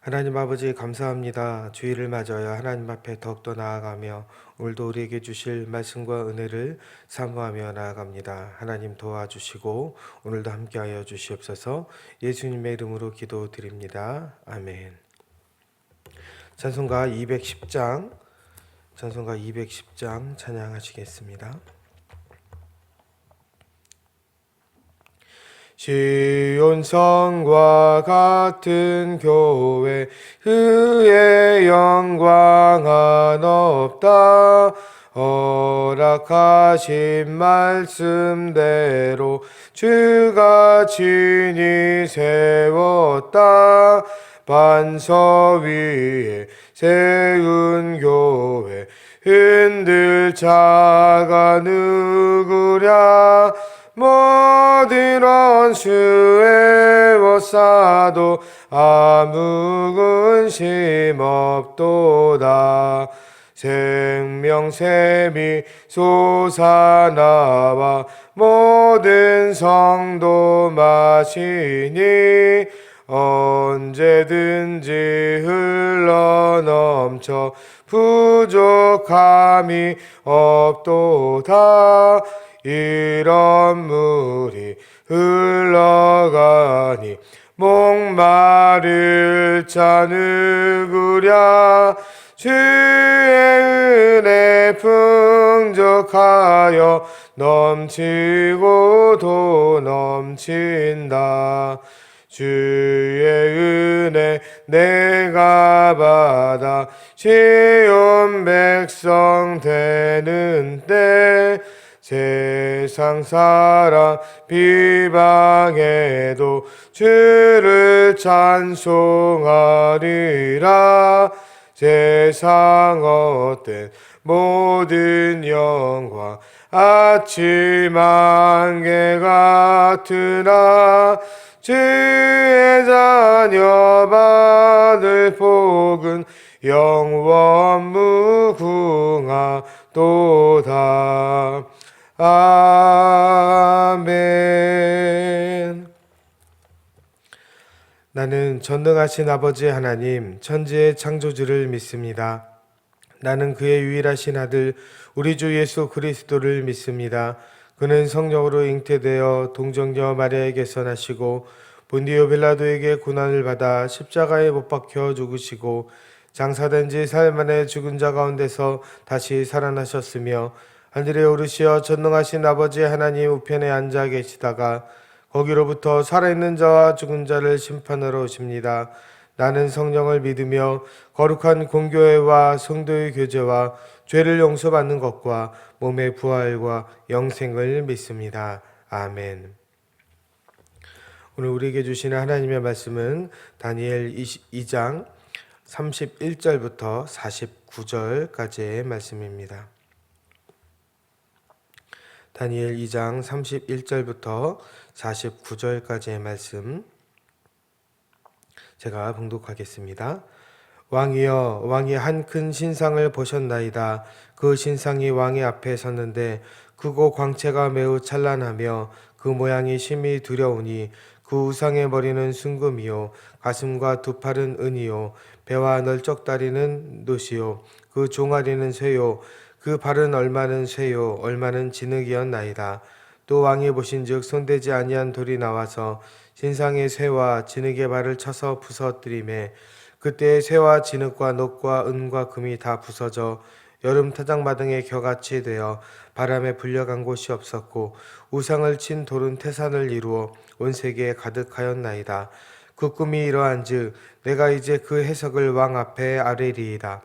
하나님 아버지 감사합니다. 주일을 맞아야 하나님 앞에 더욱더 나아가며 오늘도 우리에게 주실 말씀과 은혜를 사모하며 나아갑니다. 하나님 도와주시고 오늘도 함께하여 주시옵소서. 예수님의 이름으로 기도드립니다. 아멘. 찬송가 210장 찬양하시겠습니다. 시온성과 같은 교회 그의 영광은 없다. 허락하신 말씀대로 주가 친히 세웠다. 반석 위에 세운 교회 흔들 자가 누구랴. 모든 원수에 워싸도 아무 근심 없도다. 생명샘이 솟아나와 모든 성도 마시니 언제든지 흘러넘쳐 부족함이 없도다. 이런 물이 흘러가니 목마를 자 누구랴. 주의 은혜 풍족하여 넘치고 도 넘친다. 주의 은혜 내가 받아 시온 백성 되는 때 세상 사람 비방해도 주를 찬송하리라. 세상 헛된 모든 영광 아침 안개 같으나 주의 자녀 받을 복은 영원 무궁하도다. 아멘. 나는 전능하신 아버지 하나님, 천지의 창조주를 믿습니다. 나는 그의 유일하신 아들, 우리 주 예수 그리스도를 믿습니다. 그는 성령으로 잉태되어 동정녀 마리아에게서 나시고 본디오 빌라도에게 고난을 받아 십자가에 못 박혀 죽으시고 장사된 지 사흘 만에 죽은 자 가운데서 다시 살아나셨으며 하늘에 오르시어 전능하신 아버지 하나님 우편에 앉아 계시다가 거기로부터 살아있는 자와 죽은 자를 심판하러 오십니다. 나는 성령을 믿으며 거룩한 공교회와 성도의 교제와 죄를 용서받는 것과 몸의 부활과 영생을 믿습니다. 아멘. 오늘 우리에게 주시는 하나님의 말씀은 다니엘 2장 31절부터 49절까지의 말씀입니다. 다니엘 2장 31절부터 49절까지의 말씀 제가 봉독하겠습니다. 왕이여, 왕이 한 큰 신상을 보셨나이다. 그 신상이 왕의 앞에 섰는데 크고 광채가 매우 찬란하며 그 모양이 심히 두려우니 그 우상의 머리는 순금이요 가슴과 두 팔은 은이요 배와 널쩍다리는 놋이요 그 종아리는 쇠요 그 발은 얼마는 쇠요 얼마는 진흙이었나이다. 또 왕이 보신즉 손대지 아니한 돌이 나와서 신상의 쇠와 진흙의 발을 쳐서 부서뜨리매 그때 쇠와 진흙과 놋과 은과 금이 다 부서져 여름 타작마등의 겨같이 되어 바람에 불려간 곳이 없었고 우상을 친 돌은 태산을 이루어 온 세계에 가득하였나이다. 그 꿈이 이러한즉 내가 이제 그 해석을 왕 앞에 아뢰리이다.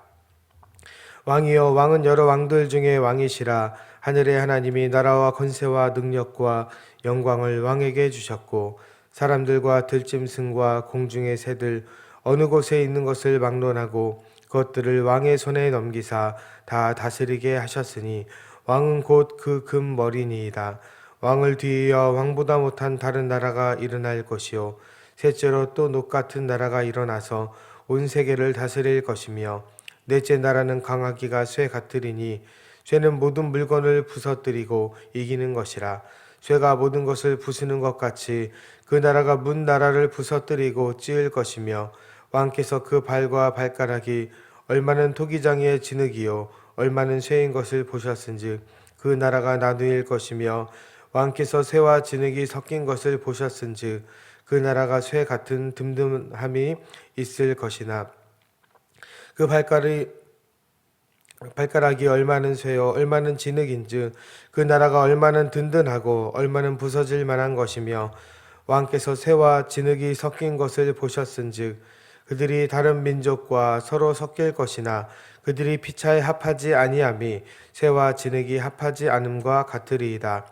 왕이여, 왕은 여러 왕들 중에 왕이시라. 하늘의 하나님이 나라와 권세와 능력과 영광을 왕에게 주셨고 사람들과 들짐승과 공중의 새들 어느 곳에 있는 것을 막론하고 그것들을 왕의 손에 넘기사 다 다스리게 하셨으니 왕은 곧 그 금 머리니이다. 왕을 뒤이어 왕보다 못한 다른 나라가 일어날 것이요 셋째로 또 녹 같은 나라가 일어나서 온 세계를 다스릴 것이며 넷째 나라는 강하기가 쇠 같으리니 쇠는 모든 물건을 부서뜨리고 이기는 것이라. 쇠가 모든 것을 부수는 것 같이 그 나라가 문 나라를 부서뜨리고 찌을 것이며 왕께서 그 발과 발가락이 얼마는 토기장이의 진흙이요 얼마는 쇠인 것을 보셨은즉 그 나라가 나누일 것이며 왕께서 쇠와 진흙이 섞인 것을 보셨은즉 그 나라가 쇠 같은 듬듬함이 있을 것이나 그 발가락이 얼마는 쇠요 얼마는 진흙인즉 그 나라가 얼마는 든든하고 얼마는 부서질 만한 것이며 왕께서 쇠와 진흙이 섞인 것을 보셨은즉 그들이 다른 민족과 서로 섞일 것이나 그들이 피차에 합하지 아니함이 쇠와 진흙이 합하지 않음과 같으리이다.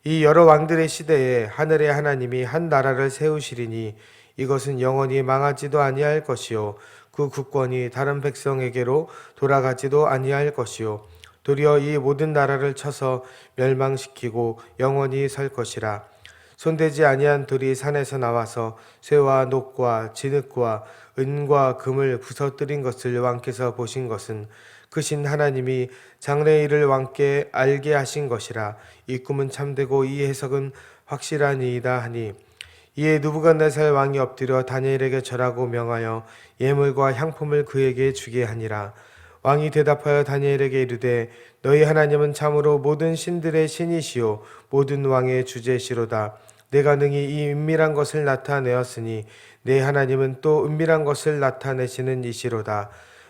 이 여러 왕들의 시대에 하늘의 하나님이 한 나라를 세우시리니 이것은 영원히 망하지도 아니할 것이요 그 국권이 다른 백성에게로 돌아가지도 아니할 것이요 도리어 이 모든 나라를 쳐서 멸망시키고 영원히 설 것이라. 손대지 아니한 돌이 산에서 나와서 쇠와 녹과 진흙과 은과 금을 부서뜨린 것을 왕께서 보신 것은 크신 하나님이 장래의 일을 왕께 알게 하신 것이라. 이 꿈은 참되고 이 해석은 확실하니이다 하니 이에 느부갓네살 왕이 엎드려 다니엘에게 절하고 명하여 예물과 향품을 그에게 주게 하니라. 왕이 대답하여 다니엘에게 이르되 너희 하나님은 참으로 모든 신들의 신이시요 모든 왕의 주제시로다. 내가 능히 이 은밀한 것을 나타내었으니 내 하나님은 또 은밀한 것을 나타내시는 이시로다.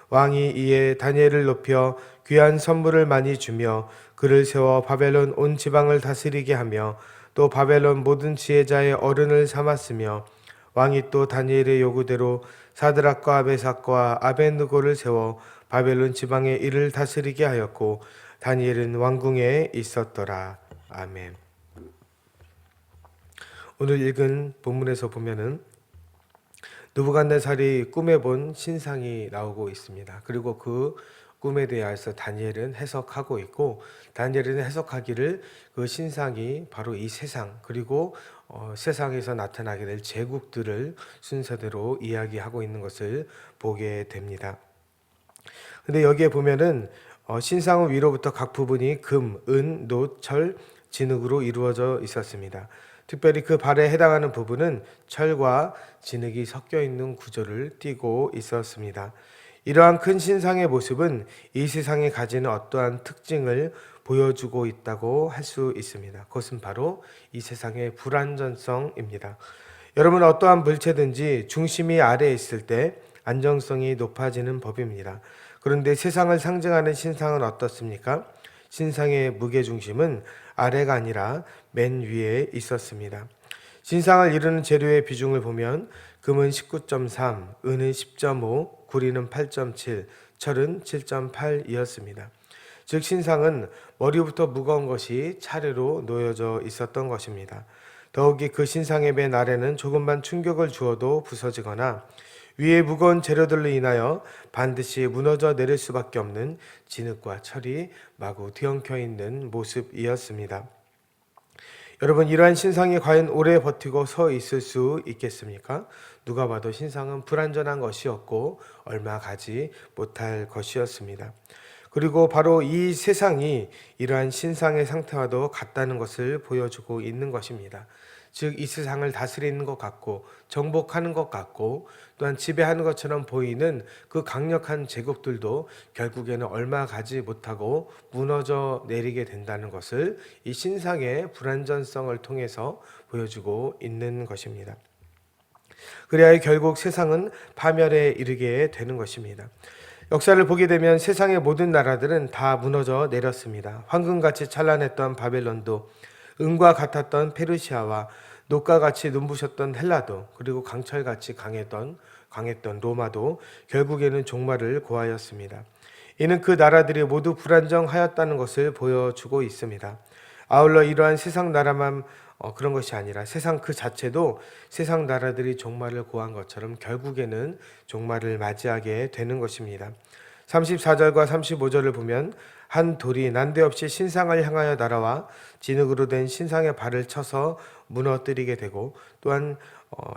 왕이 이에 다니엘을 높여 귀한 선물을 많이 주며 그를 세워 바벨론 온 지방을 다스리게 하며 또 바벨론 모든 지혜자의 어른을 삼았으며 왕이 또 다니엘의 요구대로 사드락과 메삭과 아벤느고를 세워 바벨론 지방의 일을 다스리게 하였고 다니엘은 왕궁에 있었더라. 아멘. 오늘 읽은 본문에서 보면은 느부갓네살이 꿈에 본 신상이 나오고 있습니다. 그리고 그 꿈에 대해서 다니엘은 해석하고 있고 다니엘은 해석하기를 그 신상이 바로 이 세상 그리고 세상에서 나타나게 될 제국들을 순서대로 이야기하고 있는 것을 보게 됩니다. 근데 여기에 보면은 신상 위로부터 각 부분이 금, 은, 노, 철, 진흙으로 이루어져 있었습니다. 특별히 그 발에 해당하는 부분은 철과 진흙이 섞여 있는 구조를 띠고 있었습니다. 이러한 큰 신상의 모습은 이 세상에 가지는 어떠한 특징을 보여주고 있다고 할 수 있습니다. 그것은 바로 이 세상의 불완전성입니다. 여러분 어떠한 물체든지 중심이 아래에 있을 때 안정성이 높아지는 법입니다. 그런데 세상을 상징하는 신상은 어떻습니까? 신상의 무게중심은 아래가 아니라 맨 위에 있었습니다. 신상을 이루는 재료의 비중을 보면 금은 19.3, 은은 10.5, 구리는 8.7, 철은 7.8이었습니다. 즉 신상은 머리부터 무거운 것이 차례로 놓여져 있었던 것입니다. 더욱이 그 신상의 맨 아래는 조금만 충격을 주어도 부서지거나 위에 무거운 재료들로 인하여 반드시 무너져 내릴 수밖에 없는 진흙과 철이 마구 뒤엉켜 있는 모습이었습니다. 여러분 이러한 신상이 과연 오래 버티고 서 있을 수 있겠습니까? 누가 봐도 신상은 불완전한 것이었고 얼마 가지 못할 것이었습니다. 그리고 바로 이 세상이 이러한 신상의 상태와도 같다는 것을 보여주고 있는 것입니다. 즉 이 세상을 다스리는 것 같고 정복하는 것 같고 또한 지배하는 것처럼 보이는 그 강력한 제국들도 결국에는 얼마 가지 못하고 무너져 내리게 된다는 것을 이 신상의 불완전성을 통해서 보여주고 있는 것입니다. 그래야 결국 세상은 파멸에 이르게 되는 것입니다. 역사를 보게 되면 세상의 모든 나라들은 다 무너져 내렸습니다. 황금같이 찬란했던 바벨론도 은과 같았던 페르시아와 녹과 같이 눈부셨던 헬라도 그리고 강철같이 강했던 로마도 결국에는 종말을 고하였습니다. 이는 그 나라들이 모두 불안정하였다는 것을 보여주고 있습니다. 아울러 이러한 세상 나라만 그런 것이 아니라 세상 그 자체도 세상 나라들이 종말을 고한 것처럼 결국에는 종말을 맞이하게 되는 것입니다. 34절과 35절을 보면 한 돌이 난데없이 신상을 향하여 날아와 진흙으로 된 신상의 발을 쳐서 무너뜨리게 되고 또한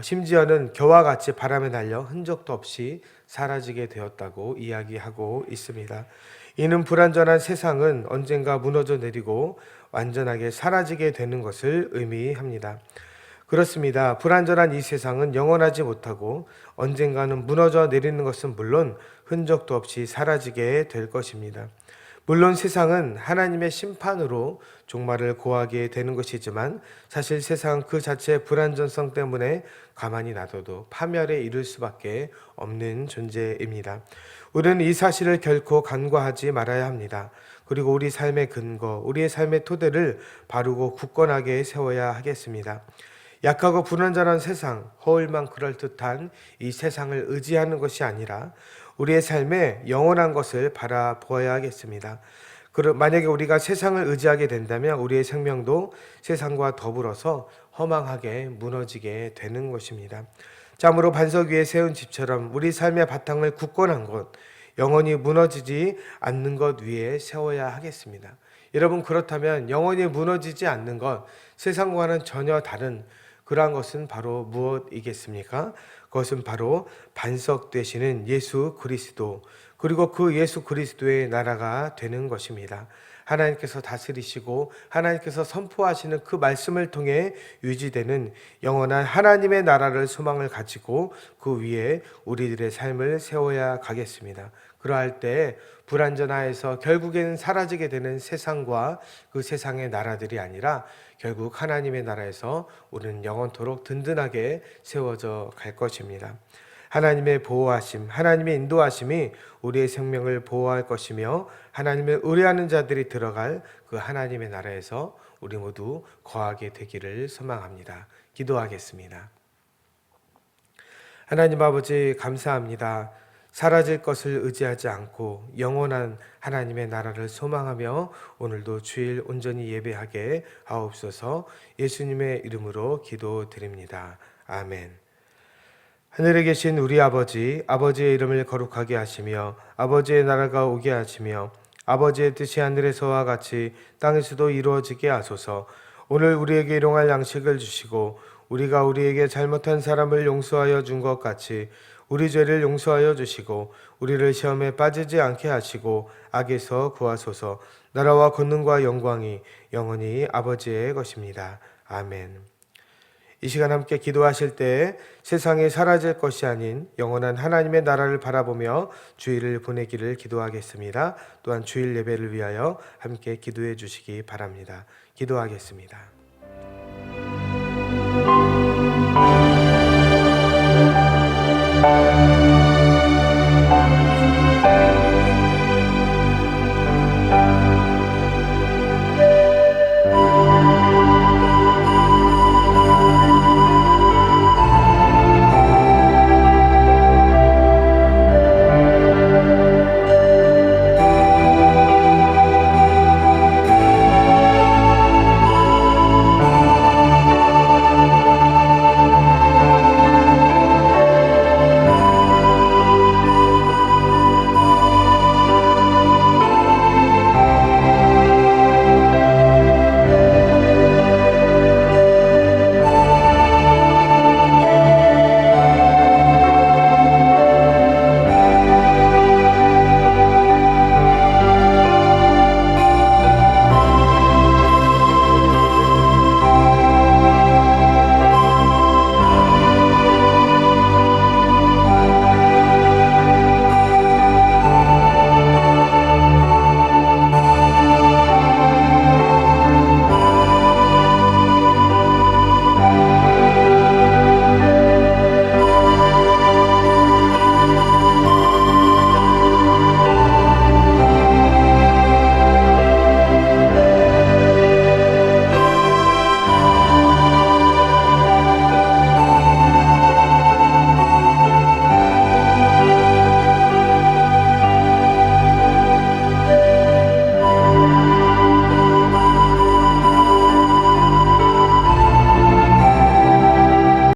심지어는 겨와 같이 바람에 날려 흔적도 없이 사라지게 되었다고 이야기하고 있습니다. 이는 불완전한 세상은 언젠가 무너져 내리고 완전하게 사라지게 되는 것을 의미합니다. 그렇습니다. 불완전한 이 세상은 영원하지 못하고 언젠가는 무너져 내리는 것은 물론 흔적도 없이 사라지게 될 것입니다. 물론 세상은 하나님의 심판으로 종말을 고하게 되는 것이지만 사실 세상은 그 자체의 불완전성 때문에 가만히 놔둬도 파멸에 이를 수밖에 없는 존재입니다. 우리는 이 사실을 결코 간과하지 말아야 합니다. 그리고 우리 삶의 근거, 우리의 삶의 토대를 바르고 굳건하게 세워야 하겠습니다. 약하고 불완전한 세상, 허울만 그럴듯한 이 세상을 의지하는 것이 아니라 우리의 삶에 영원한 것을 바라보아야 하겠습니다. 만약에 우리가 세상을 의지하게 된다면 우리의 생명도 세상과 더불어서 허망하게 무너지게 되는 것입니다. 참으로 반석 위에 세운 집처럼 우리 삶의 바탕을 굳건한 것, 영원히 무너지지 않는 것 위에 세워야 하겠습니다. 여러분, 그렇다면 영원히 무너지지 않는 것, 세상과는 전혀 다른 그러한 것은 바로 무엇이겠습니까? 그것은 바로 반석 되시는 예수 그리스도, 그리고 그 예수 그리스도의 나라가 되는 것입니다. 하나님께서 다스리시고 하나님께서 선포하시는 그 말씀을 통해 유지되는 영원한 하나님의 나라를 소망을 가지고 그 위에 우리들의 삶을 세워야 가겠습니다. 그러할 때 불완전하여서 결국에는 사라지게 되는 세상과 그 세상의 나라들이 아니라 결국 하나님의 나라에서 우리는 영원토록 든든하게 세워져 갈 것입니다. 하나님의 보호하심, 하나님의 인도하심이 우리의 생명을 보호할 것이며 하나님을 의뢰하는 자들이 들어갈 그 하나님의 나라에서 우리 모두 거하게 되기를 소망합니다. 기도하겠습니다. 하나님 아버지, 감사합니다. 사라질 것을 의지하지 않고 영원한 하나님의 나라를 소망하며 오늘도 주일 온전히 예배하게 하옵소서. 예수님의 이름으로 기도드립니다. 아멘. 하늘에 계신 우리 아버지, 아버지의 이름을 거룩하게 하시며 아버지의 나라가 오게 하시며 아버지의 뜻이 하늘에서와 같이 땅에서도 이루어지게 하소서. 오늘 우리에게 일용할 양식을 주시고 우리가 우리에게 잘못한 사람을 용서하여 준 것 같이 우리 죄를 용서하여 주시고 우리를 시험에 빠지지 않게 하시고 악에서 구하소서. 나라와 권능과 영광이 영원히 아버지의 것입니다. 아멘. 이 시간 함께 기도하실 때 세상에 사라질 것이 아닌 영원한 하나님의 나라를 바라보며 주일을 보내기를 기도하겠습니다. 또한 주일 예배를 위하여 함께 기도해 주시기 바랍니다. 기도하겠습니다.